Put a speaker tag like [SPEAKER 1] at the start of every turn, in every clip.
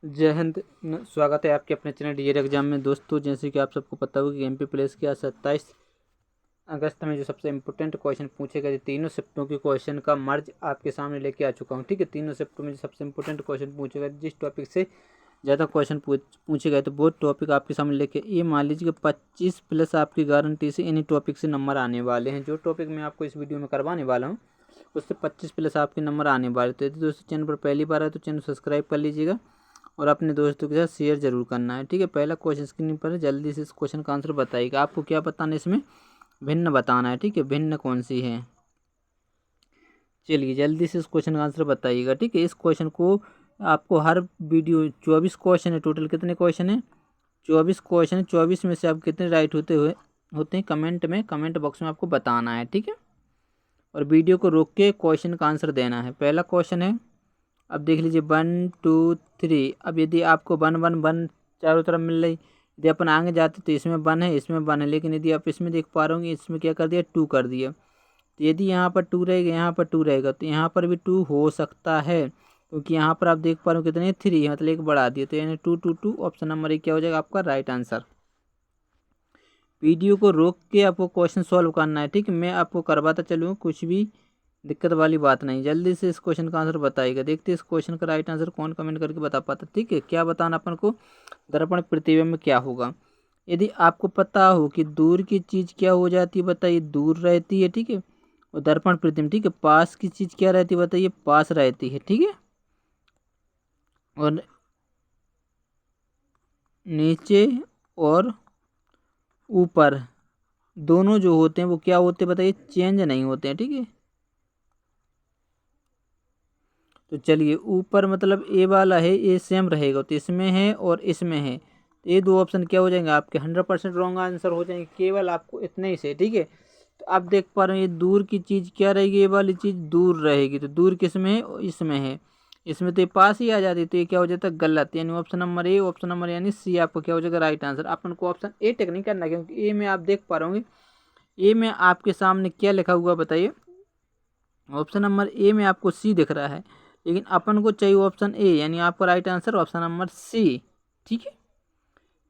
[SPEAKER 1] जय हिंद। स्वागत है आपके अपने चैनल डीएड एग्जाम में। दोस्तों, जैसे कि आप सबको पता होगा कि एमपी प्रेस के 27 अगस्त में जो सबसे इम्पोर्टेंट क्वेश्चन पूछे गए, तीनों शिफ्टों के क्वेश्चन का मर्ज आपके सामने लेके आ चुका हूँ। ठीक है, तीनों शिफ्टों में जो सबसे इम्पोर्टेंट क्वेश्चन पूछे गए, जिस टॉपिक से ज़्यादा क्वेश्चन पूछे गए, तो वो टॉपिक आपके सामने लेके ये मान लीजिए कि 25 प्लस आपकी गारंटी से इन्हीं टॉपिक से नंबर आने वाले हैं। जो टॉपिक मैं आपको इस वीडियो में करवाने वाला हूँ उससे 25 प्लस आपके नंबर आने वाले। तो यदि दोस्तों चैनल पर पहली बार है तो चैनल सब्सक्राइब कर लीजिएगा और अपने दोस्तों के साथ शेयर जरूर करना है। ठीक है, पहला क्वेश्चन स्क्रीन पर है, जल्दी से इस क्वेश्चन का आंसर बताइएगा। आपको क्या बताना है इसमें? भिन्न बताना है। ठीक है, भिन्न कौन सी है? चलिए जल्दी से इस क्वेश्चन का आंसर बताइएगा। ठीक है, इस क्वेश्चन को आपको हर वीडियो 24 क्वेश्चन है टोटल। कितने क्वेश्चन है? 24 क्वेश्चन है। 24 में से आप कितने राइट होते हैं कमेंट बॉक्स में आपको बताना है। ठीक है, और वीडियो को रोक के क्वेश्चन का आंसर देना है। पहला क्वेश्चन है, अब देख लीजिए 1 2 3। अब यदि आपको 1 1 1 चारों तरफ मिल रही, यदि अपन आगे जाते तो इसमें 1 है, इसमें 1 है, लेकिन यदि आप इसमें देख पा रहे होंगे इसमें क्या कर दिया, 2 कर दिया। तो यदि यहाँ पर 2 रहेगा, यहाँ पर 2 रहेगा, तो यहाँ पर भी 2 हो सकता है, क्योंकि यहाँ पर आप देख पा रहे हो कितने 3 है, मतलब एक बढ़ा दिया, तो यानी 2 2 2 ऑप्शन नंबर 1 क्या हो जाएगा आपका राइट आंसर। वीडियो को रोक के आपको क्वेश्चन सॉल्व करना है। ठीक है, मैं आपको करवाता चलूँ, कुछ भी दिक्कत वाली बात नहीं। जल्दी से इस क्वेश्चन का आंसर बताइएगा। देखते हैं इस क्वेश्चन का राइट आंसर कौन कमेंट करके बता पाता। ठीक है, क्या बताना अपन को? दर्पण प्रतिबिंब में क्या होगा? यदि आपको पता हो कि दूर की चीज़ क्या हो जाती है, बताइए दूर रहती है। ठीक है, और दर्पण प्रतिबिंब, ठीक है, पास की चीज़ क्या रहती है, बताइए पास रहती है। ठीक है, और नीचे और ऊपर दोनों जो होते हैं वो क्या होते हैं, बताइए चेंज नहीं होते हैं। ठीक है, तो चलिए ऊपर मतलब ए वाला है, ए सेम रहेगा, तो इसमें है और इसमें है, तो ये दो ऑप्शन क्या हो जाएंगे आपके 100% रॉन्ग आंसर हो जाएंगे, केवल आपको इतने ही से। ठीक है, तो आप देख पा रहे हैं ये दूर की चीज़ क्या रहेगी, ये वाली चीज़ दूर रहेगी, तो दूर किस में है? इसमें है। इसमें तो ये पास ही आ जाती, तो ये क्या हो जाता है गलत, यानी option number A, option number यानी सी आपको क्या हो जाएगा राइट आंसर। अपन को ऑप्शन ए टेक नहीं करना, क्योंकि ए में आप देख पा रहे होंगे, ए में आपके सामने क्या लिखा हुआ बताइए। ऑप्शन नंबर ए में आपको सी दिख रहा है, लेकिन अपन को चाहिए ऑप्शन ए, यानी आपका right answer option number C. ठीक है,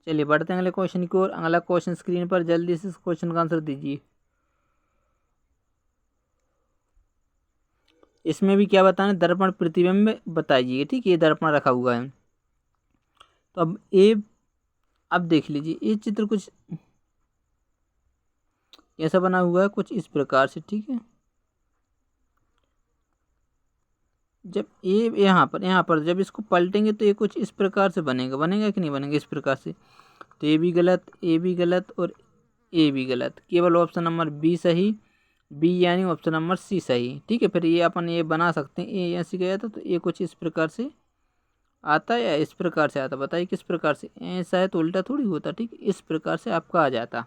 [SPEAKER 1] चलिए बढ़ते हैं अगले क्वेश्चन की ओर। अगला क्वेश्चन स्क्रीन पर, जल्दी से इस क्वेश्चन का आंसर दीजिए। इसमें भी क्या बताना है? दर्पण प्रतिबिंब बताइए। ठीक है, ये दर्पण रखा हुआ है, तो अब देख लीजिए ये चित्र कुछ ऐसा बना हुआ है, कुछ इस प्रकार से। ठीक है, जब ये यहाँ पर जब इसको पलटेंगे तो ये कुछ इस प्रकार से बनेगा कि नहीं बनेगा? इस प्रकार से। तो ये भी गलत, ए भी गलत और ए भी गलत, केवल ऑप्शन नंबर बी सही, बी यानी ऑप्शन नंबर सी सही। ठीक है, फिर ये अपन ये बना सकते हैं, ए ऐसे गया था तो ये कुछ इस प्रकार से आता है या इस प्रकार से आता, बताइए किस प्रकार से? ऐसा है तो उल्टा थोड़ी होता। ठीक है, इस प्रकार से आपका आ जाता।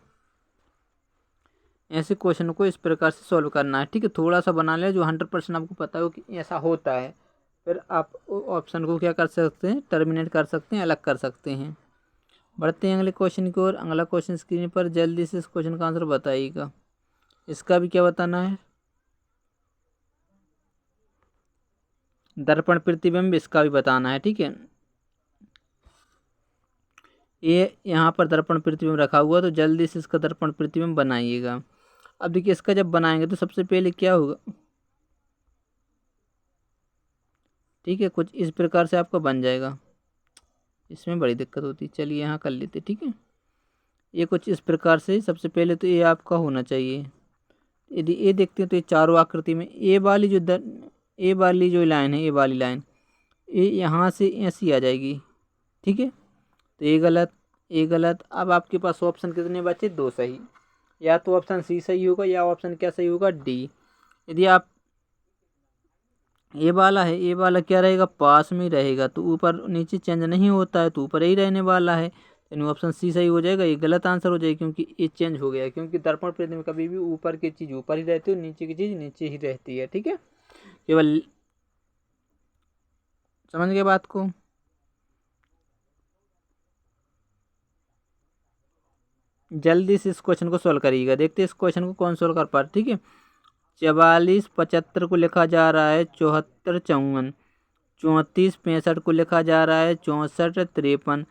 [SPEAKER 1] ऐसे क्वेश्चन को इस प्रकार से सॉल्व करना है। ठीक है, थोड़ा सा बना लिया जो 100% आपको पता हो कि ऐसा होता है, फिर आप ऑप्शन को क्या कर सकते हैं, टर्मिनेट कर सकते हैं, अलग कर सकते हैं। बढ़ते हैं अगले क्वेश्चन की ओर। अगला क्वेश्चन स्क्रीन पर, जल्दी से इस क्वेश्चन का आंसर बताइएगा। इसका भी क्या बताना है? दर्पण प्रतिबिंब, इसका भी बताना है। ठीक है, ये यहाँ पर दर्पण प्रतिबिंब रखा हुआ, तो जल्दी से इसका दर्पण प्रतिबिंब बनाइएगा। अब देखिए इसका जब बनाएंगे तो सबसे पहले क्या होगा, ठीक है, कुछ इस प्रकार से आपका बन जाएगा। इसमें बड़ी दिक्कत होती है, चलिए यहाँ कर लेते। ठीक है, ये कुछ इस प्रकार से सबसे पहले तो ये आपका होना चाहिए। यदि ये देखते हैं तो ये चारों आकृति में ए वाली जो लाइन है, ए वाली लाइन ये यहाँ से ऐसी आ जाएगी। ठीक है, तो ये गलत, ये गलत। अब आपके पास ऑप्शन कितने बचे? 2 सही, या तो ऑप्शन सी सही होगा या ऑप्शन क्या सही होगा, डी। यदि आप ए वाला है, ए वाला क्या रहेगा, पास में रहेगा, तो ऊपर नीचे चेंज नहीं होता है, तो ऊपर ही रहने वाला है, यानी ऑप्शन सी सही हो जाएगा। ये गलत आंसर हो जाएगा क्योंकि ये चेंज हो गया है, क्योंकि दर्पण प्रतिबिंब में कभी भी ऊपर की चीज़ ऊपर ही रहती है और नीचे की चीज़ नीचे ही रहती है। ठीक है, केवल समझ गए बात को? जल्दी से इस क्वेश्चन को सॉल्व करिएगा, देखते हैं इस क्वेश्चन को कौन सॉल्व कर पा रहा। ठीक है, 44 75 को लिखा जा रहा है 74 54, 34 65 को लिखा जा रहा है 64 53,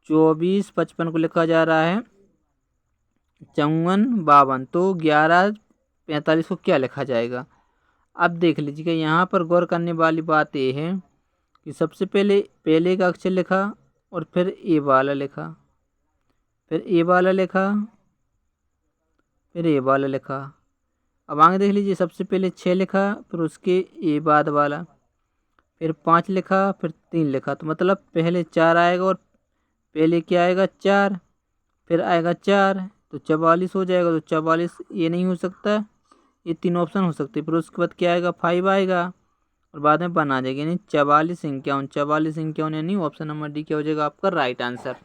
[SPEAKER 1] 24 55 को लिखा जा रहा है 54 52, तो 11 45 को क्या लिखा जाएगा। अब देख लीजिएगा, यहाँ पर गौर करने वाली बात ये है कि सबसे पहले का अक्षर लिखा और फिर ए वाला लिखा, फिर ए वाला लिखा, फिर ए वाला लिखा। अब आगे देख लीजिए, सबसे पहले 6 लिखा, फिर उसके ए बाद वाला, फिर 5 लिखा, फिर 3 लिखा, तो मतलब पहले 4 आएगा और पहले क्या आएगा 4, फिर आएगा 4, तो 44 हो जाएगा। तो 44 ये नहीं हो सकता, ये 3 ऑप्शन हो सकते, फिर उसके बाद क्या आएगा 5 आएगा और बाद में 1 आ जाएगा, यानी 44 51, 44 51, यानी ऑप्शन नंबर डी क्या हो जाएगा आपका राइट आंसर।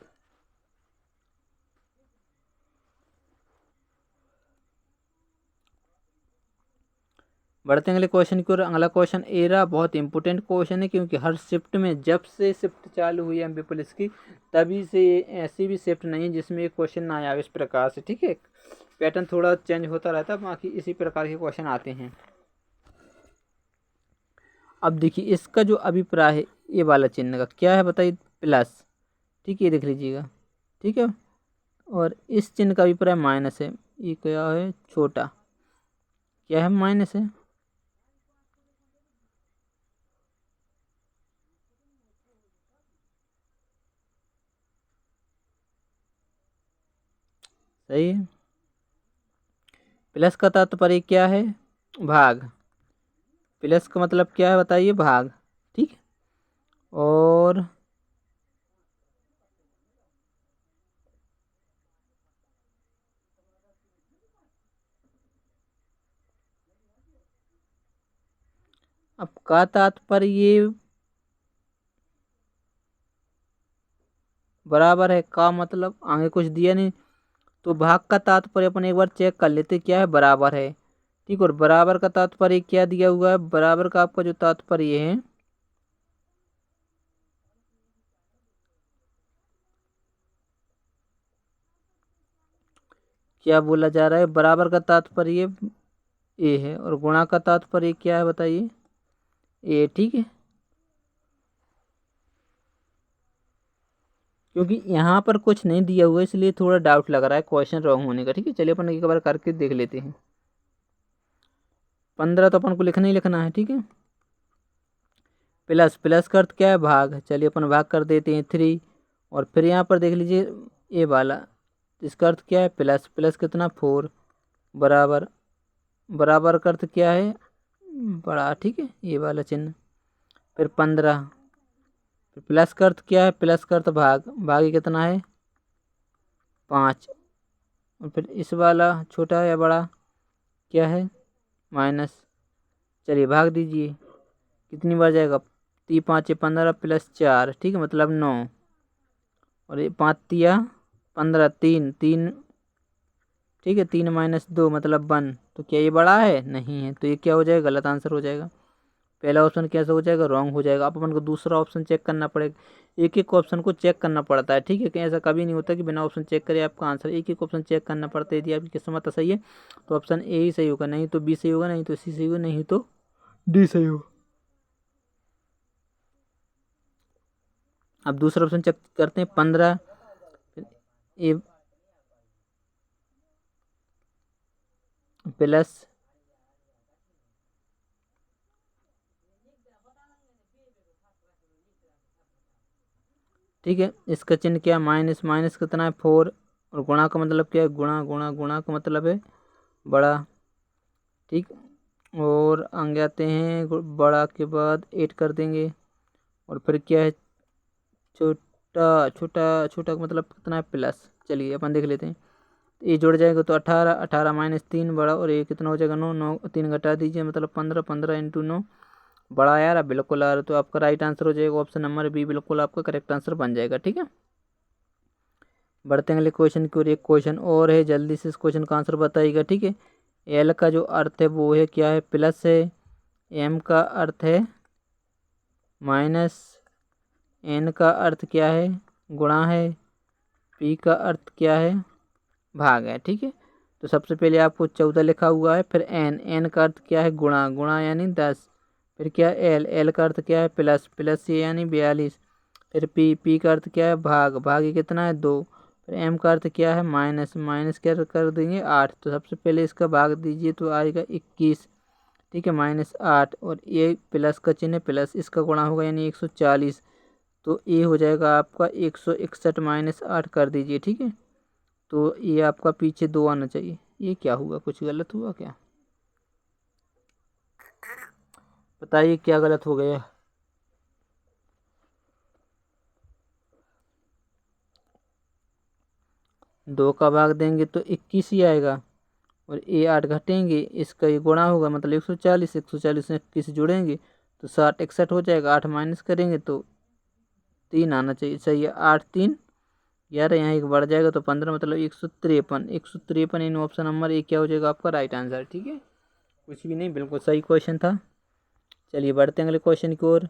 [SPEAKER 1] बढ़ते हैं अगले क्वेश्चन की ओर। अगला क्वेश्चन ए रहा, बहुत इंपॉर्टेंट क्वेश्चन है, क्योंकि हर शिफ्ट में, जब से शिफ्ट चालू हुई है एमपी पुलिस की, तभी से ऐसी भी शिफ्ट नहीं है जिसमें एक क्वेश्चन ना आया इस प्रकार से। ठीक है, पैटर्न थोड़ा चेंज होता रहता है, बाकी इसी प्रकार के क्वेश्चन आते हैं। अब देखिए, इसका जो अभिप्राय है ये वाला चिन्ह का क्या है बताइए, प्लस। ठीक है, ये देख लीजिएगा। ठीक है, और इस चिन्ह का अभिप्राय माइनस है। ये क्या है, छोटा, क्या है, माइनस है। सही है। प्लस का तात्पर्य क्या है, भाग। प्लस का मतलब क्या है बताइए, भाग। ठीक है, और अब का तात्पर्य ये बराबर है, का मतलब आगे कुछ दिया नहीं, तो भाग का तात्पर्य अपन एक बार चेक कर लेते क्या है, बराबर है। ठीक, और बराबर का तात्पर्य क्या दिया हुआ है, बराबर का आपका जो तात्पर्य है, क्या बोला जा रहा है, बराबर का तात्पर्य ए है, और गुणा का तात्पर्य क्या है बताइए, ए। ठीक है, क्योंकि यहाँ पर कुछ नहीं दिया हुआ है, इसलिए थोड़ा डाउट लग रहा है क्वेश्चन रॉन्ग होने का। ठीक है, चलिए अपन एक बार करके देख लेते हैं। 15 तो अपन को लिखना ही लिखना है। ठीक है, प्लस, प्लस का अर्थ क्या है, भाग। चलिए अपन भाग कर देते हैं 3, और फिर यहाँ पर देख लीजिए ए वाला, इसका अर्थ क्या है, प्लस। प्लस कितना, 4, बराबर। बराबर का अर्थ क्या है, बड़ा। ठीक है, ये वाला चिन्ह। फिर 15, फिर प्लस का अर्थ क्या है, प्लस का अर्थ भाग। भाग कितना है, 5, और फिर इस वाला छोटा है या बड़ा, क्या है, माइनस। चलिए भाग दीजिए, कितनी बार जाएगा, 3 5 15 प्लस 4, ठीक है, मतलब 9, और ये 5 तिया 15, 3 3, ठीक है, 3 माइनस 2 मतलब 1। तो क्या ये बड़ा है, नहीं है, तो ये क्या हो जाएगा, गलत आंसर हो जाएगा। पहला ऑप्शन कैसा हो जाएगा, रॉन्ग हो जाएगा। अब अपन को दूसरा ऑप्शन चेक करना पड़ेगा, एक एक ऑप्शन को चेक करना पड़ता है। ठीक है, कहीं ऐसा कभी नहीं होता कि बिना ऑप्शन चेक करे आपका आंसर, एक एक ऑप्शन चेक करना पड़ता है। यदि आपकी किस्मत सही है तो ऑप्शन ए ही सही होगा, नहीं तो बी सही होगा, नहीं तो सी सही होगा, नहीं तो डी सही होगा। अब दूसरा ऑप्शन चेक करते हैं, 15 ए प्लस, ठीक है, इसका चिन्ह क्या है, माइनस। माइनस कितना है, 4, और गुणा का मतलब क्या है, गुणा। गुणा, गुणा का मतलब है बड़ा। ठीक, और आगे आते हैं, बड़ा के बाद 8 कर देंगे, और फिर क्या है, छोटा। छोटा, छोटा का मतलब कितना है, प्लस। चलिए अपन देख लेते हैं, ये जुड़ जाएगा तो 18, 18 माइनस 3 बड़ा, और ये कितना हो जाएगा, 9, 9 3 घटा दीजिए मतलब 15, 15 इंटू 9 बड़ा यार, अब बिल्कुल आ रहा, तो आपका राइट आंसर हो जाएगा ऑप्शन नंबर बी, बिल्कुल आपका करेक्ट आंसर बन जाएगा। ठीक है, बढ़ते हैं अगले क्वेश्चन की ओर। एक क्वेश्चन और है, जल्दी से इस क्वेश्चन का आंसर बताइएगा। ठीक है, एल का जो अर्थ है वो है क्या है, प्लस है। एम का अर्थ है माइनस। एन का अर्थ क्या है, गुणा है। पी का अर्थ क्या है, भाग है। ठीक है, तो सबसे पहले आपको 14 लिखा हुआ है, फिर एन। एन का अर्थ क्या है, गुणा। गुणा यानी 10, फिर क्या एल, एल का अर्थ क्या है प्लस, प्लस ये यानी 42। फिर पी, पी का अर्थ क्या है भाग, भाग ये कितना है 2। फिर एम का अर्थ क्या है माइनस, माइनस क्या कर देंगे 8। तो सबसे पहले इसका भाग दीजिए तो आएगा 21, ठीक है, -8। और ये प्लस का चिन्ह है प्लस, इसका गुणा होगा यानी 140। तो ये हो जाएगा आपका 161 -8 कर दीजिए, ठीक है। तो ये आपका पीछे 2 आना चाहिए। ये क्या हुआ, कुछ गलत हुआ क्या, बताइए क्या गलत हो गया। 2 का भाग देंगे तो 21 ही आएगा, और ये 8 घटेंगे, इसका ये गुणा होगा मतलब 140, 140 में 21 जुड़ेंगे तो 60 61 हो जाएगा। 8 माइनस करेंगे तो 3 आना चाहिए, सही है। 8 3 11, यहाँ एक बढ़ जाएगा तो 15 मतलब 153, 153 इन ऑप्शन नंबर ए क्या हो जाएगा आपका राइट आंसर, ठीक है। कुछ भी नहीं, बिल्कुल सही क्वेश्चन था। चलिए बढ़ते हैं अगले क्वेश्चन की ओर।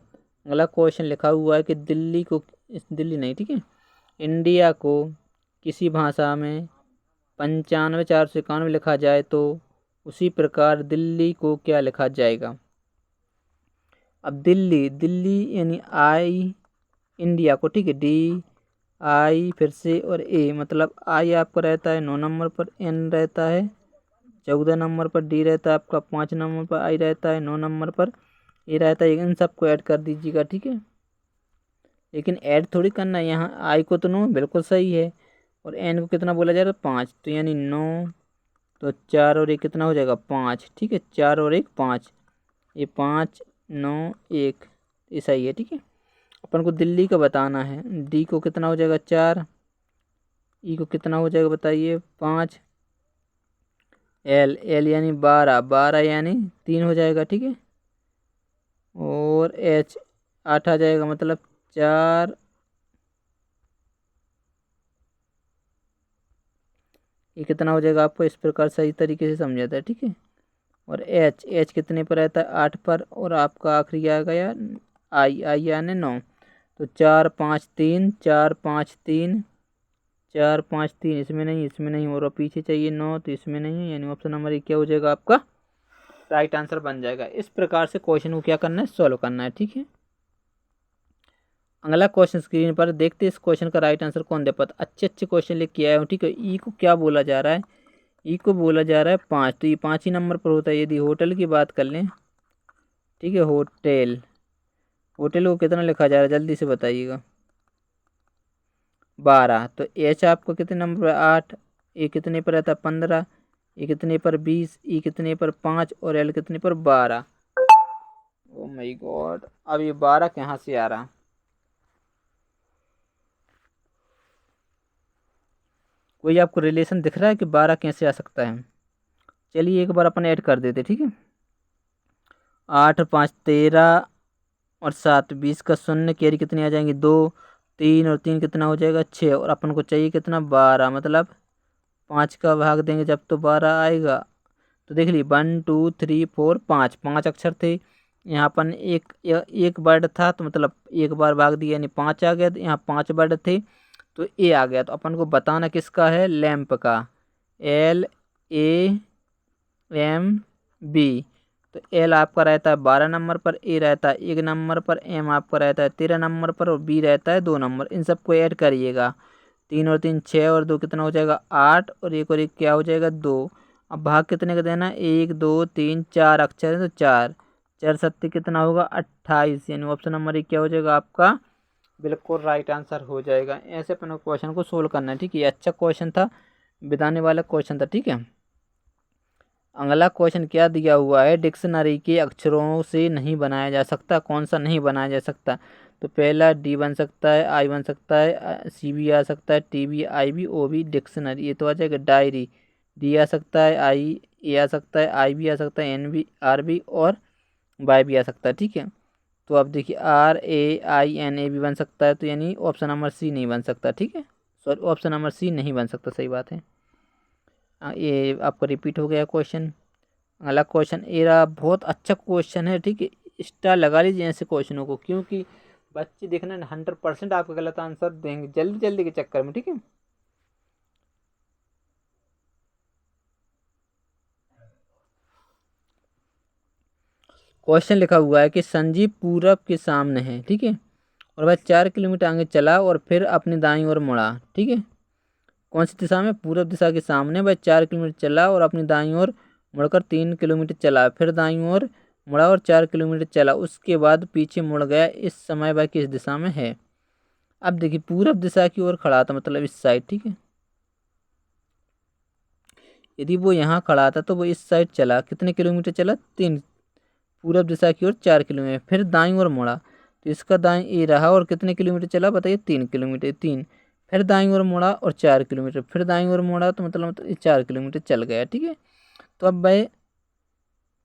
[SPEAKER 1] अगला क्वेश्चन लिखा हुआ है कि दिल्ली को, दिल्ली नहीं, ठीक है, इंडिया को किसी भाषा में 95 491 लिखा जाए तो उसी प्रकार दिल्ली को क्या लिखा जाएगा। अब दिल्ली, दिल्ली यानी आई, इंडिया को, ठीक है, डी आई फिर से और ए, मतलब आई आपका रहता है 9 नंबर पर, एन रहता है 14 नंबर पर, डी रहता है आपका 5 नंबर पर, आई रहता है 9 नंबर पर, ए रहता है। इन सबको ऐड कर दीजिएगा, ठीक है। लेकिन ऐड थोड़ी करना है, यहाँ आई को तो 9 बिल्कुल सही है, और एन को कितना बोला जा रहा है 5, तो यानी 9, तो 4 और 1 कितना हो जाएगा 5, ठीक है, 4 और 1 5, ये 5 9 1, ये सही है, ठीक है। अपन को दिल्ली का बताना है, डी को कितना हो जाएगा 4, ई को कितना हो जाएगा बताइए 5, एल, एल यानी 12, 12 यानी 3 हो जाएगा, ठीक है। और एच 8 आ जाएगा मतलब 4, ये कितना हो जाएगा आपको इस प्रकार सही तरीके से समझाता है, ठीक है। और एच, एच कितने पर रहता है 8 पर, और आपका आखिरी आएगा यार आई, आई यानी 9। तो 4 5 3, 4 5 3, 4 5 3, इसमें नहीं, इसमें नहीं, और पीछे चाहिए 9 तो इसमें नहीं है, यानी ऑप्शन नंबर 1 क्या हो जाएगा आपका राइट आंसर बन जाएगा। इस प्रकार से क्वेश्चन को क्या करना है सॉल्व करना है, ठीक है। अगला क्वेश्चन स्क्रीन पर देखते इस क्वेश्चन का राइट आंसर कौन दे पाता। अच्छे अच्छे क्वेश्चन लेके आया हूँ, ठीक है। ई को क्या बोला जा रहा है, ई को बोला जा रहा है 5, तो ये 5 ही नंबर पर होता है। यदि होटल की बात कर लें, ठीक है, होटल, होटल को कितना लिखा जा रहा है जल्दी से बताइएगा 12। तो एच आपको कितने नंबर पर 8, ए कितने पर रहता है 15, ए कितने पर 20, ई कितने पर 5, और एल कितने पर 12। ओ माय गॉड, अब ये 12 कहाँ से आ रहा, कोई आपको रिलेशन दिख रहा है कि 12 कैसे आ सकता है। चलिए एक बार अपन ऐड कर देते, ठीक है। 8 5 13 और 7 20 का शून्य, कैरी कितनी आ जाएंगी 2, 3 और 3 कितना हो जाएगा 6, और अपन को चाहिए कितना 12, मतलब 5 का भाग देंगे जब तो 12 आएगा। तो देख ली 1 2 3 4 5, 5 अक्षर थे यहाँ अपन, एक वर्ड था तो मतलब एक बार भाग दिया यानी 5 आ गया। तो यहाँ 5 वर्ड थे तो ए आ गया। तो अपन को बताना किसका है, लैंप का, एल ए एम बी। तो एल आपका रहता है 12 नंबर पर, ए रहता है 1 नंबर पर, एम आपका रहता है 13 नंबर पर, और बी रहता है 2 नंबर। इन सबको ऐड करिएगा, 3 और 3 6, और 2 कितना हो जाएगा 8, और 1 और 1 क्या हो जाएगा 2। अब भाग कितने का देना है 1 2 3 4 अक्षर है तो 4, 4 7 कितना होगा 28, यानी ऑप्शन नंबर 1 क्या हो जाएगा आपका बिल्कुल राइट आंसर हो जाएगा। ऐसे अपन को क्वेश्चन को सोल्व करना है, ठीक है। ये अच्छा क्वेश्चन था, बिताने वाला क्वेश्चन था, ठीक है। अगला क्वेश्चन क्या दिया हुआ है, डिक्शनरी के अक्षरों से नहीं बनाया जा सकता, कौन सा नहीं बनाया जा सकता। तो पहला डी बन सकता है, आई बन सकता है, सी भी आ सकता है, टी भी, आई भी, ओ भी, डिक्शनरी ये तो आ जाएगा डायरी, डी आ सकता है, आई ए आ सकता है, आई भी आ सकता है, एन भी, आर भी, और वाई भी आ सकता है, ठीक है। तो अब देखिए R A I N A भी बन सकता है, तो यानी ऑप्शन नंबर सी नहीं बन सकता, ठीक है। सॉरी ऑप्शन नंबर सी नहीं बन सकता, सही बात है। ये आपका रिपीट हो गया क्वेश्चन। अगला क्वेश्चन एरा बहुत अच्छा क्वेश्चन है, ठीक है। स्टार लगा लीजिए ऐसे क्वेश्चनों को, क्योंकि बच्चे देखना 100% आपका गलत आंसर देंगे जल्दी जल्दी के चक्कर में, ठीक है। क्वेश्चन लिखा हुआ है कि संजीव पूरब के सामने है, ठीक है, और वह 4 किलोमीटर आगे चला और फिर अपनी दाईं ओर मुड़ा, ठीक है। कौन सी दिशा में? पूरब दिशा के सामने वह 4 किलोमीटर चला और अपनी दाईं ओर मुड़कर 3 किलोमीटर चला, फिर दाईं ओर मुड़ा और 4 किलोमीटर चला, उसके बाद पीछे मुड़ गया। इस समय वह किस दिशा में है? अब देखिए, पूरब दिशा की ओर खड़ा था, मतलब इस साइड, ठीक है। यदि वो यहाँ खड़ा था तो वो इस साइड चला, कितने किलोमीटर चला? 3, पूरब दिशा की ओर 4 किलोमीटर, फिर दाईं ओर मुड़ा तो इसका दाईं ए रहा और कितने किलोमीटर चला बताइए? 3 किलोमीटर, 3, फिर दाईं ओर मुड़ा और 4 किलोमीटर, फिर दाईं ओर मुड़ा तो मतलब 4 किलोमीटर चल गया, ठीक है। तो अब वह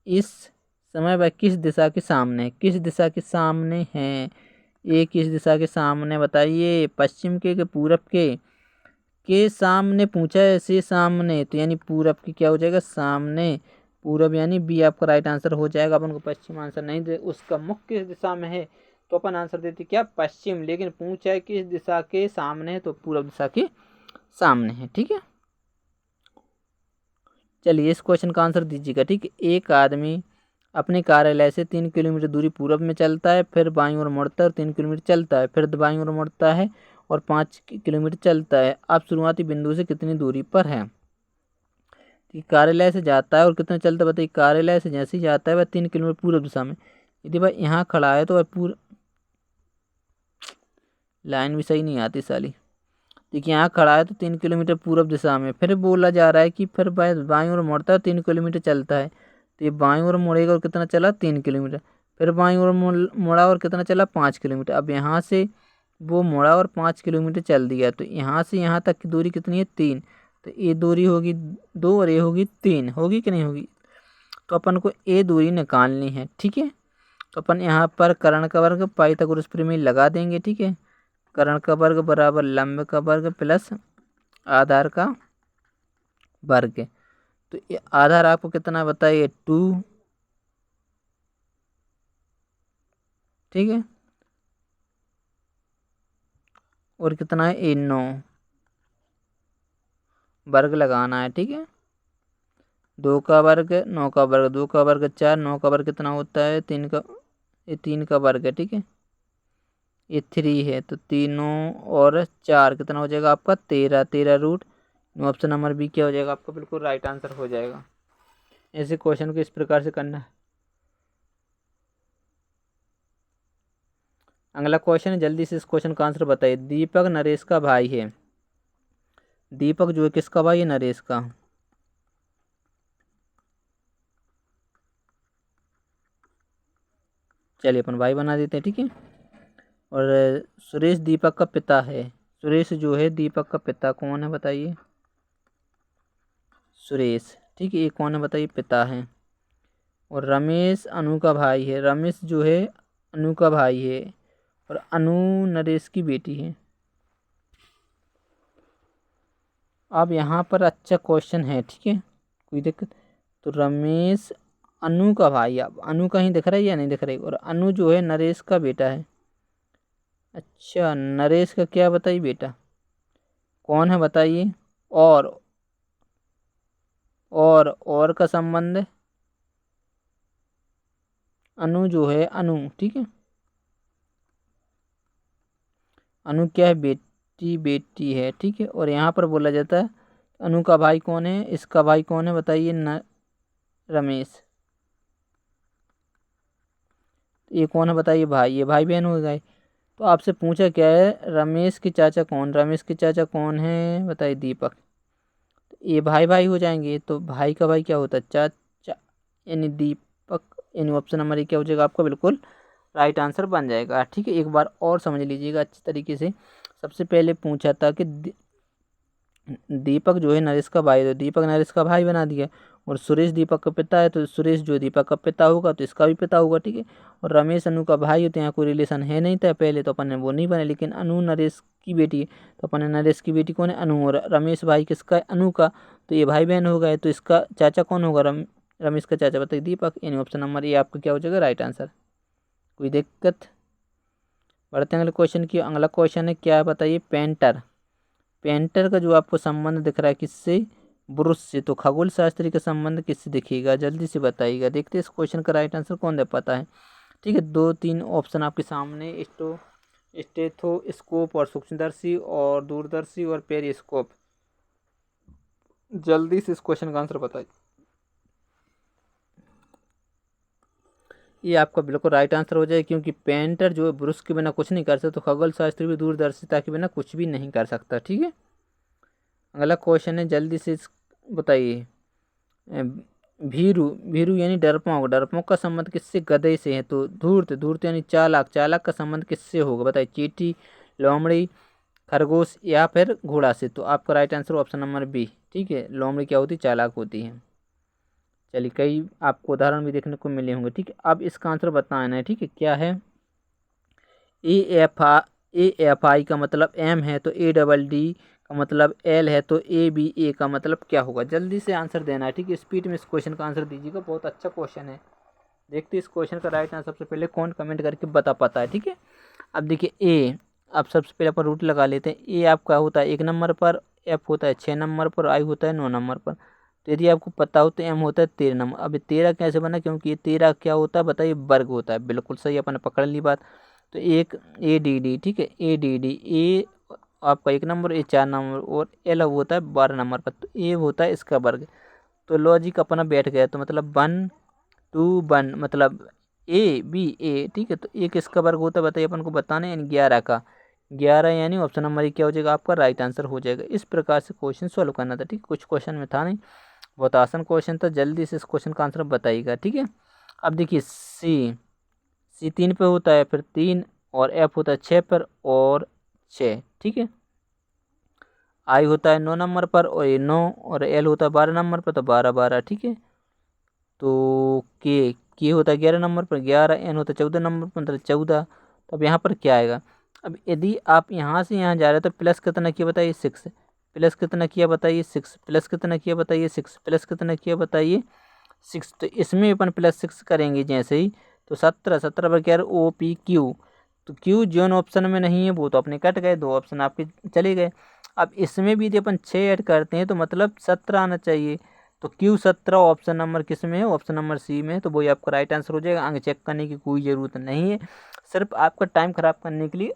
[SPEAKER 1] इस समय वह किस दिशा के सामने है? किस दिशा के सामने है? ये किस दिशा के सामने बताइए? पश्चिम के पूरब के सामने पूछा है, ऐसे सामने, तो यानी पूरब की क्या हो जाएगा? सामने। पूरब यानी बी आपका राइट आंसर हो जाएगा। अपन को पश्चिम आंसर नहीं दे, उसका मुख किस दिशा में है तो अपन आंसर देते क्या? पश्चिम। लेकिन पूछा है किस दिशा के सामने है तो पूरब दिशा के सामने है, ठीक है। चलिए इस क्वेश्चन का आंसर दीजिएगा, ठीक है। एक आदमी अपने कार्यालय से 3 किलोमीटर दूरी पूरब में चलता है, फिर बाईं ओर मुड़ता है और 3 किलोमीटर चलता है, फिर बाईं ओर मुड़ता है और 5 किलोमीटर चलता है। आप शुरुआती बिंदु से कितनी दूरी पर है? कार्यालय से जाता है और कितना चलता है बताइए? कार्यालय से जैसे ही जाता है वह 3 किलोमीटर पूर्व दिशा में। यदि भाई यहाँ खड़ा है तो वह पूरा, लाइन भी सही नहीं आती साली। देखिए यहाँ खड़ा है तो 3 किलोमीटर पूर्व दिशा में, फिर बोला जा रहा है कि फिर बाईं ओर मुड़ता है 3 किलोमीटर चलता है, तो ये बाईं ओर मुड़ेगा और कितना चला? 3 किलोमीटर, फिर बाईं ओर मुड़ा और कितना चला? 5 किलोमीटर। अब यहाँ से वो मुड़ा और 5 किलोमीटर चल दिया, तो यहाँ से यहाँ तक की दूरी कितनी है? 3, तो ये दूरी होगी 2 और ये होगी 3, होगी कि नहीं होगी? तो अपन को ये दूरी निकालनी है, ठीक है। तो अपन यहाँ पर कर्ण का वर्ग पाइथागोरस प्रमेय लगा देंगे, ठीक है। कर्ण का वर्ग बराबर लंब का वर्ग प्लस आधार का वर्ग। तो ये आधार आपको कितना बताइए? 2, ठीक है, और कितना है? ए 9, वर्ग लगाना है, ठीक है। 2 का वर्ग 9 का वर्ग, 2 का वर्ग 4, 9 का वर्ग कितना होता है? 3 का, ये 3 का वर्ग है, ठीक है। ये 3 है तो 3 और 4 कितना हो जाएगा आपका? 13, 13 रूट। ऑप्शन नंबर बी क्या हो जाएगा आपका? बिल्कुल राइट आंसर हो जाएगा। ऐसे क्वेश्चन को इस प्रकार से करना है। अगला क्वेश्चन है, जल्दी से इस क्वेश्चन का आंसर बताइए। दीपक नरेश का भाई है। दीपक जो है किसका भाई है? नरेश का। चलिए अपन भाई बना देते हैं, ठीक है। और सुरेश दीपक का पिता है। सुरेश जो है दीपक का पिता कौन है बताइए? सुरेश, ठीक है, ये कौन है बताइए? पिता है। और रमेश अनु का भाई है। रमेश जो है अनु का भाई है और अनु नरेश की बेटी है। अब यहाँ पर अच्छा क्वेश्चन है, ठीक है, कोई दिक्कत? तो रमेश अनु का भाई, अब अनु कहीं दिख रहा है या नहीं दिख रही? और अनु जो है नरेश का बेटा है। अच्छा, नरेश का क्या बताइए बेटा? कौन है बताइए? और का संबंध है अनु जो है अनु, ठीक है। अनु क्या है? बेटी, बेटी है, ठीक है। और यहाँ पर बोला जाता है अनु का भाई कौन है? इसका भाई कौन है बताइए? रमेश। ये कौन है बताइए? भाई, ये भाई बहन हो गए। तो आपसे पूछा क्या है? रमेश के चाचा कौन? रमेश के चाचा कौन है बताइए? दीपक। ये भाई भाई हो जाएंगे, तो भाई का भाई क्या होता है? चाचा, यानी दीपक। यानी ऑप्शन नंबर क्या हो जाएगा आपका? बिल्कुल राइट आंसर बन जाएगा, ठीक है। एक बार और समझ लीजिएगा अच्छी तरीके से। सबसे पहले पूछा था कि दीपक जो है नरेश का भाई, तो दीपक नरेश का भाई बना दिया। और सुरेश दीपक का पिता है, तो सुरेश जो दीपक का पिता होगा तो इसका भी पिता होगा, ठीक है। और रमेश अनु का भाई होते हैं, यहाँ कोई रिलेशन है नहीं था पहले, तो अपन ने वो नहीं बने। लेकिन अनु नरेश की बेटी है, तो अपन ने नरेश की बेटी कौन है? अनु। और रमेश भाई किसका है? अनु का। तो ये भाई बहन हो गए, तो इसका चाचा कौन होगा? रमेश का चाचा बताइए? दीपक। यानी ऑप्शन नंबर ये आपका क्या हो जाएगा? Right answer. कोई दिक्कत? बढ़ते हैं अगले क्वेश्चन की। अगला क्वेश्चन है क्या है बताइए? पेंटर। पेंटर का जो आपको संबंध दिख रहा है किससे? ब्रुश से, तो खगोल शास्त्री का संबंध किससे दिखेगा, जल्दी से बताइएगा। देखते हैं इस क्वेश्चन का राइट आंसर कौन दे पाता है। ठीक है, 2-3 ऑप्शन आपके सामने, स्टेथोस्कोप और सूक्ष्मदर्शी और दूरदर्शी और पेरिस्कोप। जल्दी से इस क्वेश्चन का आंसर बताइए। ये आपका बिल्कुल राइट आंसर हो जाए, क्योंकि पेंटर जो है ब्रुश के बिना कुछ नहीं कर सकता, तो खगोल शास्त्री भी दूरदर्शिता के बिना कुछ भी नहीं कर सकता। ठीक है, अगला क्वेश्चन है, जल्दी से बताइए। भीरू, भीरू यानी डरपोक, डरपोक का संबंध किससे, गधे से है। तो धूर्त, धूर्त यानी चालाक, चालाक का संबंध किससे होगा, बताइए। चींटी, लोमड़ी, खरगोश या फिर घोड़ा से। तो आपका right answer option number B. ठीक है, लोमड़ी क्या होती है, चालाक होती है। चलिए, कई आपको उदाहरण भी देखने को मिले होंगे। ठीक है, अब इसका आंसर बताना है। ठीक है, क्या है। ए एफ आई का मतलब एम है, तो ADD का मतलब L है, तो ABA का मतलब क्या होगा। जल्दी से आंसर देना है। ठीक है, स्पीड में इस क्वेश्चन का आंसर दीजिएगा, बहुत अच्छा क्वेश्चन है। देखते हैं इस क्वेश्चन का राइट आंसर सबसे पहले कौन कमेंट करके बता पाता है। ठीक है, अब देखिए ए, अब सबसे पहले अपन रूट लगा लेते हैं। ए आपका होता है 1 नंबर पर, एफ होता है 6 नंबर पर, आई होता है 9 नंबर पर। तो यदि आपको पता हो तो एम होता है 13 नंबर। अब 13 कैसे बना, क्योंकि ये 13 क्या होता है बताइए, वर्ग होता है। बिल्कुल सही, अपन ने पकड़ ली बात। तो एक ADD, ठीक है, ADD, ए आपका 1 नंबर, ए 4 नंबर और एल होता है 12 नंबर पर। तो ए होता है इसका वर्ग। तो लॉजिक अपना बैठ गया, तो मतलब 1 2 1 मतलब ABA। ठीक है, तो एक इसका वर्ग होता है, बताइए अपन को बताना है, यानी 11 का। 11 यानी ऑप्शन नंबर क्या हो जाएगा, आपका राइट आंसर हो जाएगा। इस प्रकार से क्वेश्चन सॉल्व करना था। ठीक है, कुछ क्वेश्चन में था नहीं, बहुत आसान क्वेश्चन था। जल्दी से इस क्वेश्चन का आंसर बताइएगा। ठीक है, अब देखिए सी 3 पे होता है, फिर 3 और एफ होता है 6 पर और 6। ठीक है, आई होता है 9 नंबर पर और ये 9, और एल होता है 12 नंबर पर, तो 12 12। ठीक है, तो के होता है 11 नंबर पर 11, एन होता है 14 नंबर पर, मतलब 14। तो अब यहाँ पर क्या आएगा। अब यदि आप यहाँ से यहाँ जा रहे हो तो प्लस कितना किया बताइए, 6। प्लस कितना किया बताइए, 6। प्लस कितना किया बताइए, 6। प्लस कितना किया बताइए, 6। तो इसमें अपन +6 करेंगे जैसे ही, तो 17, 17 पर क्या है, OPQ। तो क्यू जोन ऑप्शन में नहीं है, वो तो अपने कट गए, 2 ऑप्शन आपके चले गए। अब इसमें भी यदि अपन 6 ऐड करते हैं तो मतलब 17 आना चाहिए। तो Q17 ऑप्शन नंबर किस में है, ऑप्शन नंबर सी में है। तो वही आपका राइट आंसर हो जाएगा। आगे चेक करने की कोई ज़रूरत नहीं है, सिर्फ आपका टाइम खराब करने के लिए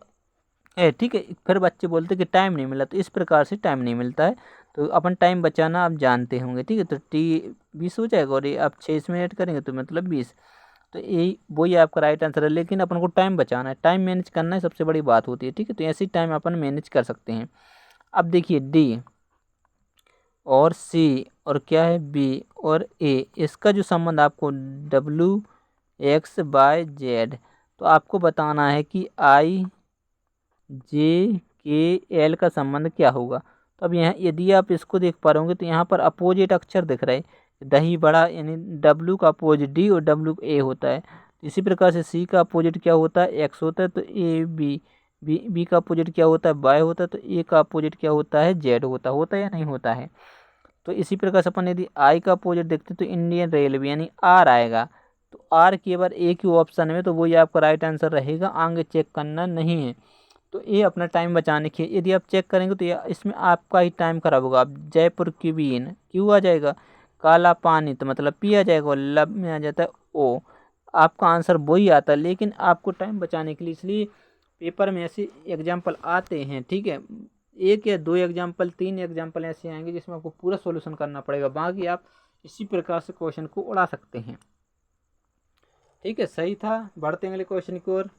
[SPEAKER 1] है। ठीक है, फिर बच्चे बोलते कि टाइम नहीं मिला, तो इस प्रकार से टाइम नहीं मिलता है। तो अपन टाइम बचाना आप जानते होंगे। ठीक है, तो T 20 हो जाएगा, और ये आप 6 इसमें ऐड करेंगे तो मतलब 20। तो यही वही आपका राइट आंसर है, लेकिन अपन को टाइम बचाना है, टाइम मैनेज करना है, सबसे बड़ी बात होती है। ठीक है, तो ऐसी टाइम अपन मैनेज कर सकते हैं। अब देखिए D और C और क्या है B और A, इसका जो संबंध आपको WX/Z, तो आपको बताना है कि IJKL का संबंध क्या होगा। तो अब यहाँ यदि आप इसको देख पा रहे होंगे तो यहाँ पर अपोजिट अक्षर दिख रहे हैं। दही बड़ा यानी W का अपोजिट D और W A होता है। इसी प्रकार से C का अपोजिट क्या होता है, X होता है, तो AB। B का अपोजिट क्या होता है, Y होता है, तो A का अपोजिट क्या होता है, Z होता है या नहीं होता है। तो इसी प्रकार से अपन यदि आई का अपोजिट देखते तो इंडियन रेलवे यानी आर आएगा। तो आर केवल एक ही ऑप्शन में, तो वही आपका राइट आंसर रहेगा, आगे चेक करना नहीं है। तो ये अपना टाइम बचाने के, यदि आप चेक करेंगे तो ये इसमें आपका ही टाइम खराब होगा। अब जयपुर क्वीन क्यों आ जाएगा, काला पानी तो मतलब पी आ जाएगा, और लब में आ जाता है ओ। आपका आंसर वही आता है, लेकिन आपको टाइम बचाने के लिए, इसलिए पेपर में ऐसे एग्जाम्पल आते हैं। ठीक है, 1 या 2 एग्जाम्पल, 3 एग्जाम्पल ऐसे आएंगे जिसमें आपको पूरा सॉल्यूशन करना पड़ेगा, बाकी आप इसी प्रकार से क्वेश्चन को उड़ा सकते हैं। ठीक है, सही था। बढ़ते हैं अगले क्वेश्चन की ओर।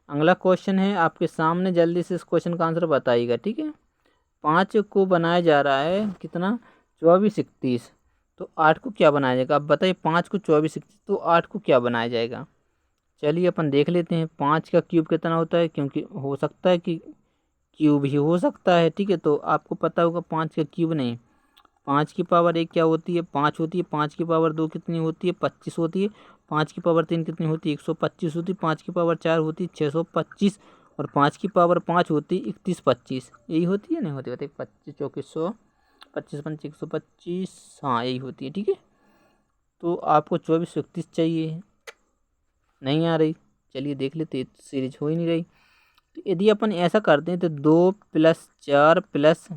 [SPEAKER 1] अगला क्वेश्चन है आपके सामने, जल्दी से इस क्वेश्चन का आंसर बताइएगा। ठीक है, 5 को बनाया जा रहा है कितना, 24 31। तो 8 को क्या बनाया जाएगा, अब बताइए। 5 को 24 31, तो 8 को क्या बनाया जाएगा। चलिए अपन देख लेते हैं। 5 का क्यूब कितना होता है, क्योंकि हो सकता है कि क्यूब ही हो सकता है। ठीक है, तो आपको पता होगा 5 का क्यूब नहीं, 5 की पावर 1 क्या होती है, 5 होती है। 5 की पावर 2 कितनी होती है, 25 होती है। 5 की पावर 3 कितनी होती है, 125 होती है। 5 की पावर 4 होती है, 625। और 5 की पावर 5 होती है, 31 25। यही होती है नहीं होती, बताइए। 25 24 100, 25 5 125, हाँ यही होती है। ठीक है, तो आपको 24 31 चाहिए, नहीं आ रही। चलिए देख लेते, सीरीज हो ही नहीं रही। तो यदि अपन ऐसा करते हैं तो 2 + 4 +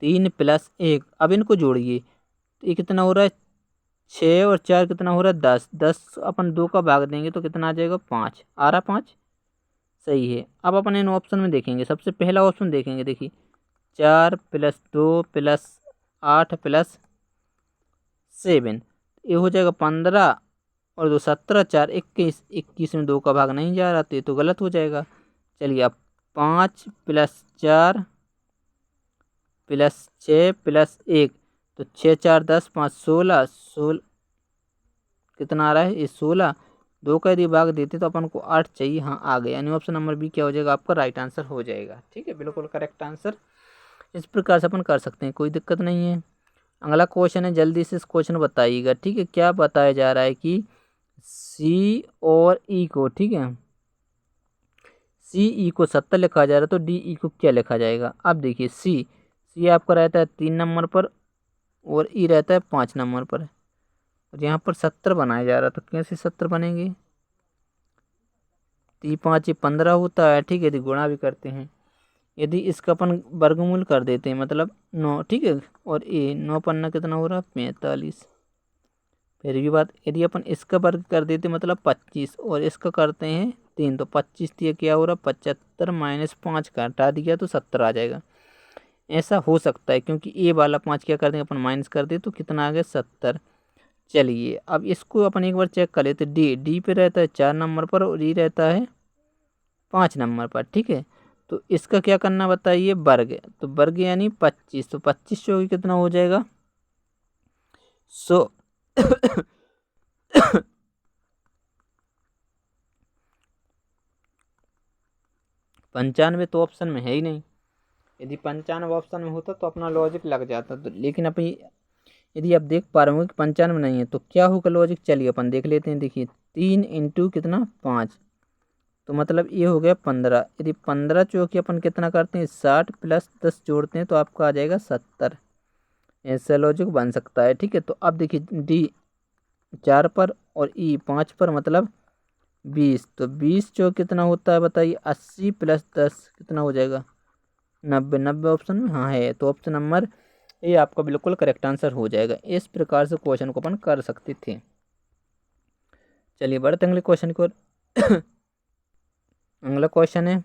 [SPEAKER 1] 3 + 1, अब इनको जोड़िए तो ये कितना हो रहा है 6 और 4 कितना हो रहा है 10, 10 अपन 2 का भाग देंगे तो कितना आ जाएगा 5, आ रहा 5, सही है। अब अपन इन ऑप्शन में देखेंगे, सबसे पहला ऑप्शन देखेंगे, देखिए 4 + 2 + 8 + 7, ये हो जाएगा 15 और 2 17, 4 21, 21 में 2 का भाग नहीं जा रहा तो ये तो गलत हो जाएगा। चलिए अब 5 + 4 + 6 + 1, तो 6 4 10 5 16, 16 कितना आ रहा है ये 16, 2 का यदि भाग देते तो अपन को 8 चाहिए, हाँ आ गया, यानी ऑप्शन नंबर बी क्या हो जाएगा आपका राइट आंसर हो जाएगा। ठीक है, बिल्कुल करेक्ट आंसर। इस प्रकार से अपन कर सकते हैं, कोई दिक्कत नहीं है। अगला क्वेश्चन है, जल्दी से इस क्वेश्चन बताइएगा। ठीक है, क्या बताया जा रहा है कि सी और ई को, ठीक है, सी ई को 70 लिखा जा रहा है तो डी ई को क्या लिखा जाएगा। अब देखिए सी आपका रहता है 3 नंबर पर और ई रहता है 5 नंबर पर, और यहाँ पर 70 बनाया जा रहा है तो कैसे 70 बनेंगे, 3 5 15 होता है। ठीक है, यदि गुणा भी करते हैं, यदि इसका अपन वर्गमूल कर देते हैं मतलब 9, ठीक है, और ए 9 पन्ना कितना हो रहा है 45, फिर भी बात, यदि अपन इसका वर्ग कर देते मतलब 25 और इसका करते हैं 3 तो 25 दिया क्या हो रहा 75 - 5 का हटा दिया तो 70 आ जाएगा। ऐसा हो सकता है क्योंकि ए वाला 5 क्या कर देंगे अपन माइनस कर दे तो कितना आ गया 70। चलिए अब इसको अपन एक बार चेक कर लेते, डी पे रहता है 4 नंबर पर और ई रहता है 5 नंबर पर। ठीक है, तो इसका क्या करना बताइए, वर्ग, तो वर्ग यानी 25, तो 25 चौके कितना हो जाएगा 100 95 तो ऑप्शन में है ही नहीं, यदि 95 ऑप्शन में होता तो अपना लॉजिक लग जाता, तो लेकिन अपन यदि आप देख पा रहे हो कि 95 नहीं है तो क्या होगा लॉजिक, चलिए अपन देख लेते हैं। देखिए 3 × कितना 5, तो मतलब ये हो गया 15, यदि 15 चौके अपन कितना करते हैं 60 + 10 जोड़ते हैं तो आपका आ जाएगा 70, ऐसा लॉजिक बन सकता है। ठीक है, तो अब देखिए डी 4 पर और ई 5 पर मतलब 20, तो 20 चौक कितना होता है बताइए 80 + 10 कितना हो जाएगा 90, 90 ऑप्शन में हाँ है, तो ऑप्शन नंबर ये आपका बिल्कुल करेक्ट आंसर हो जाएगा। इस प्रकार से क्वेश्चन को अपन कर सकते थे। चलिए बढ़ते अगले क्वेश्चन की ओर। अगला क्वेश्चन है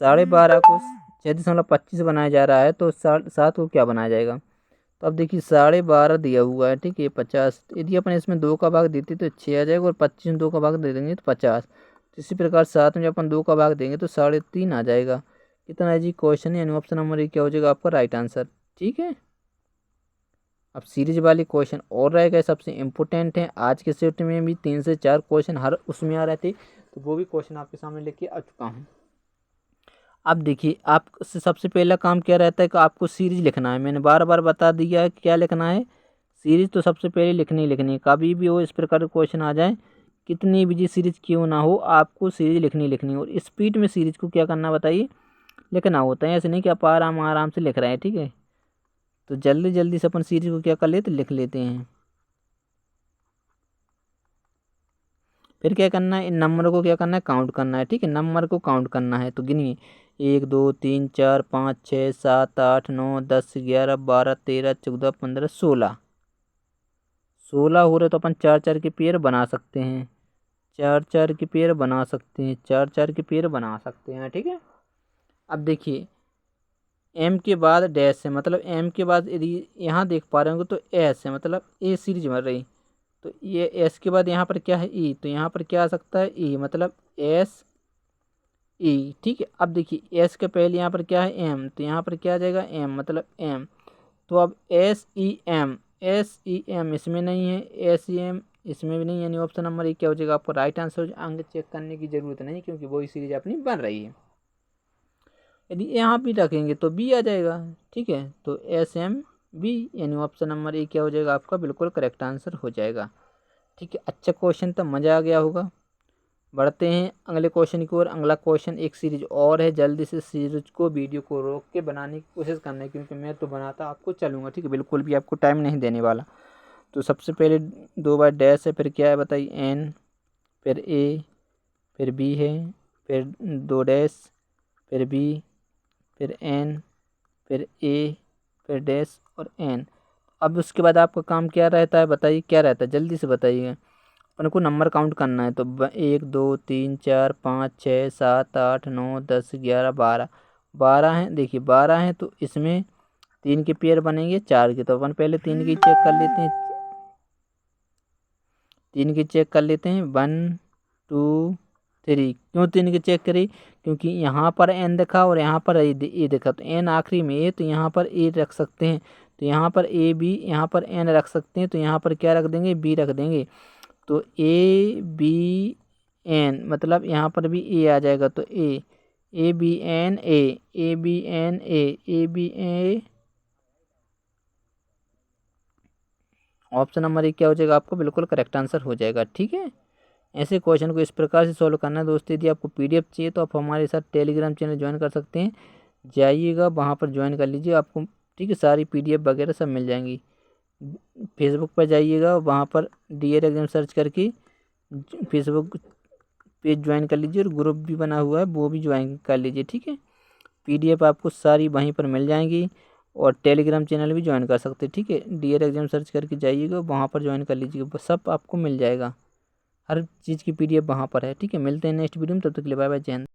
[SPEAKER 1] 12.5 को 6.25 बनाया जा रहा है तो 7 को क्या बनाया जाएगा। तो अब देखिए 12.5 दिया हुआ है, ठीक है 50, यदि अपन इसमें 2 का भाग देते तो 6 आ जाएगा और 25 में 2 का भाग दे देंगे तो 50, तो इसी प्रकार 7 में जब अपन 2 का भाग देंगे तो 3.5 आ जाएगा। कितना है जी क्वेश्चन, यानी ऑप्शन नंबर ए क्या हो जाएगा आपका राइट आंसर। ठीक है, अब सीरीज वाले क्वेश्चन और रह गए सबसे इम्पोर्टेंट हैं, आज के शिफ्ट में भी 3 से 4 क्वेश्चन हर उसमें आ रहे थे, तो वो भी क्वेश्चन आपके सामने लेके आ चुका हूँ। अब देखिए आप सबसे पहला काम क्या रहता है कि आपको सीरीज लिखना है, मैंने बार बार बता दिया है क्या लिखना है, सीरीज तो सबसे पहले लिखनी है, कभी भी हो इस प्रकार के क्वेश्चन आ जाए, कितनी भी सीरीज क्यों ना हो आपको सीरीज लिखनी है, और स्पीड में सीरीज को क्या करना बताइए लिखना होता है, ऐसे नहीं कि आप आराम से लिख रहे हैं। ठीक है, तो जल्दी जल्दी से अपन सीरीज को क्या कर लेते लिख लेते हैं। फिर क्या करना है, इन नंबरों को क्या करना है काउंट करना है। ठीक है, नंबर को काउंट करना है, तो गिनिए 1 2 3 4 5 6 7 8 9 10 11 12 13 14 15 16, 16 हो रहे तो अपन 4 4 के पेयर बना सकते हैं, 4 4 के पेयर बना सकते हैं, 4 4 के पेयर बना सकते हैं। ठीक है, अब देखिए एम के बाद डैश है, मतलब एम के बाद यदि यहाँ देख पा रहे होंगे तो एस है, मतलब ए सीरीज बन रही, तो ये एस के बाद यहाँ पर क्या है ई, तो यहाँ पर क्या आ सकता है ई, मतलब एस ई। ठीक है, अब देखिए एस के पहले यहाँ पर क्या है एम, तो यहाँ पर क्या आ जाएगा एम, मतलब एम, तो अब एस ई एम इसमें नहीं है, एस ई एम इसमें भी नहीं, यानी ऑप्शन नंबर ए क्या हो जाएगा आपको राइट आंसर। आगे चेक करने की जरूरत नहीं क्योंकि वही सीरीज अपनी बन रही है। यदि यहाँ भी रखेंगे तो बी आ जाएगा। ठीक है, तो एस एम बी, यानी ऑप्शन नंबर ए क्या हो जाएगा आपका बिल्कुल करेक्ट आंसर हो जाएगा। ठीक है, अच्छा क्वेश्चन तो मज़ा आ गया होगा। बढ़ते हैं अगले क्वेश्चन की ओर। अगला क्वेश्चन एक सीरीज और है, जल्दी से सीरीज को वीडियो को रोक के बनाने की कोशिश करना है क्योंकि मैं तो बनाता आपको चलूँगा। ठीक है, बिल्कुल भी आपको टाइम नहीं देने वाला। तो सबसे पहले 2 बार डैश है, फिर क्या है बताइए एन, फिर ए, फिर बी है, फिर 2 डैश, फिर बी, फिर एन, फिर ए, फिर डैश और एन। अब उसके बाद आपका काम क्या रहता है, बताइए क्या रहता है, जल्दी से बताइए। अपन को नंबर काउंट करना है, तो 1 2 3 4 5 6 7 8 9 10 11 12, 12 हैं। देखिए 12 हैं, तो इसमें 3 के पेयर बनेंगे 4 के, तो अपन पहले 3 की चेक कर लेते हैं। 3 की चेक कर लेते हैं, 1 2 3। क्यों 3 की चेक करी, क्योंकि यहाँ पर एन दिखा और यहाँ पर ए दिखा, तो एन आखिरी में ए, तो यहाँ पर ए रख सकते हैं, तो यहाँ पर ए बी, यहाँ पर एन रख सकते हैं, तो यहाँ पर क्या रख देंगे, बी रख देंगे। तो ए बी एन, मतलब यहाँ पर भी ए आ जाएगा, तो A B N A B N A B A. Option number 1 क्या हो जाएगा आपको, बिल्कुल करेक्ट आंसर हो जाएगा। ठीक है, ऐसे क्वेश्चन को इस प्रकार से सॉल्व करना है दोस्तों। यदि आपको पीडीएफ चाहिए तो आप हमारे साथ टेलीग्राम चैनल ज्वाइन कर सकते हैं, जाइएगा वहाँ पर ज्वाइन कर लीजिए आपको। ठीक है, सारी पीडीएफ वगैरह सब मिल जाएंगी। फेसबुक पर जाइएगा, वहाँ पर डीएड एग्जाम सर्च करके फेसबुक पेज ज्वाइन कर लीजिए, और ग्रुप भी बना हुआ है वो भी ज्वाइन कर लीजिए। ठीक है, पीडीएफ आपको सारी वहीं पर मिल जाएंगी, और टेलीग्राम चैनल भी ज्वाइन कर सकते हैं। ठीक है, डीएड एग्जाम सर्च करके जाइएगा, वहाँ पर ज्वाइन कर लीजिएगा, सब आपको मिल जाएगा, हर चीज़ की पीडीएफ वहाँ पर है। ठीक है, मिलते हैं नेक्स्ट वीडियो में, तब तक के लिए बाय बाय, जय हिंद।